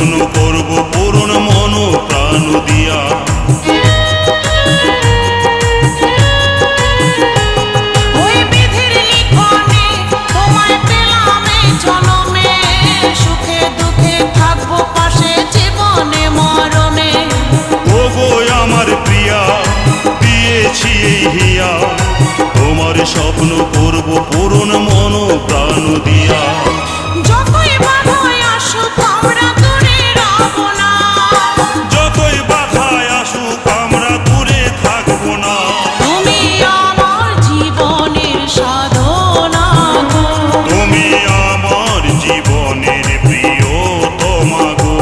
স্বপ্ন করব পূরণ মন প্রাণ দিয়া। ওই বিধির লিখনে তোমায় পেলাম এই জনমে, সুখে দুঃখে থাকবো পাশে জীবনে মরণে। ওগো আমার প্রিয়া, দিয়েছি এই হিয়া, তোমার স্বপ্ন করব পূরণ মন প্রাণ দিয়া। যতই বাধায় আসুক আমরা দূরে রব না, যতই বাধায় আসুক আমরা দূরে থাকবো না। তুমি আমার জীবনের সাধনা গো, তুমি আমার জীবনের প্রিয়তমা গো।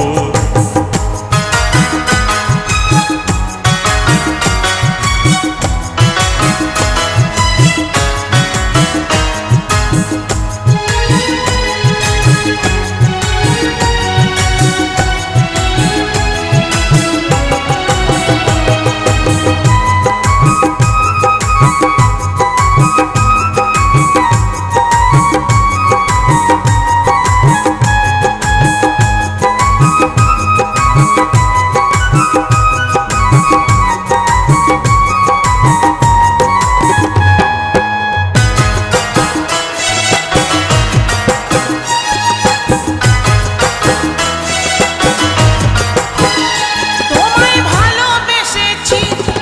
তোমায় ভালোবেসেছি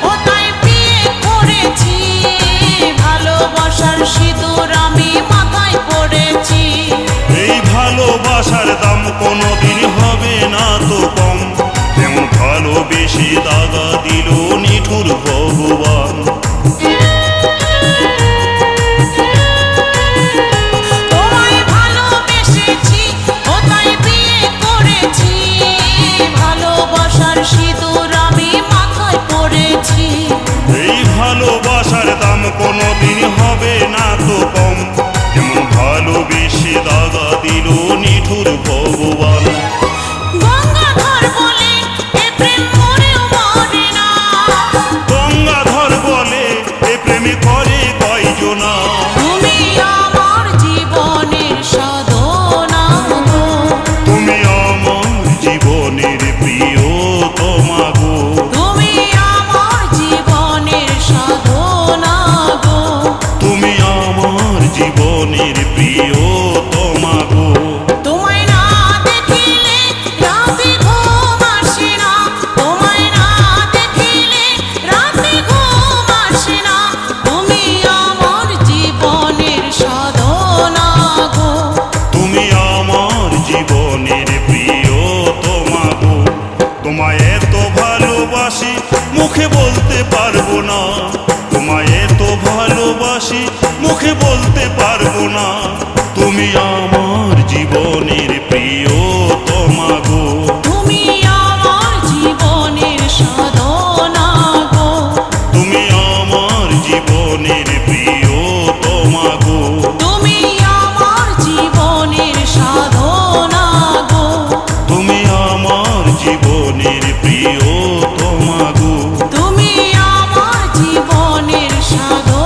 ও তাই বিয়ে করেছি, ভালোবাসার সিঁদুর আমি মাথায় পড়েছি। এই ভালোবাসার দাম কোনোদিন হবে না তো কম, যেমন ভালোবেসে দাগা দিল নিঠুর ভগবান। তোমায় ভালোবেসেছি ও তাই বিয়ে করেছি, ভালোবাসার সিঁদুর আমি মাথায় পড়েছি। এই ভালোবাসার দাম কোনোদিন হবে না তো কম, যেমন ভালোবেসে দাগা দিল নিঠুর ভগবান। গঙ্গাধর বলে এ প্রেম মরেও মরে না, গঙ্গাধর বলে এ প্রেমে করে কয়জনা। তুমি আমার জীবনের সাধনা গো, তুমি আমার জীবনের প্রিয়তমা গো। তুমি আমার জীবনের সাধনা গো, তুমি আমার জীবনের প্রিয়তমা গো। তোমায় না দেখিলে রাতে ঘুম আসে না, তোমায় না দেখিলে রাতে ঘুম আসে না, তুমি আমার জীবনের সাধনা গো, তুমি আমার জীবনের প্রিয়তমা গো। তোমায় এত ভালোবাসি মুখে বলতে পারবো না, তোমায় এত ভালোবাসি মুখে বলতে পারবো না। তুমি আমার জীবনের প্রিয়তমা গো। তুমি আমার জীবনের সাধনা গো, তুমি আমার জীবনের প্রিয়তমা গো। তুমি আমার জীবনের সাধনা গো, তুমি আমার জীবনের প্রিয়তমা গো। তুমি আমার জীবনের সাধনা।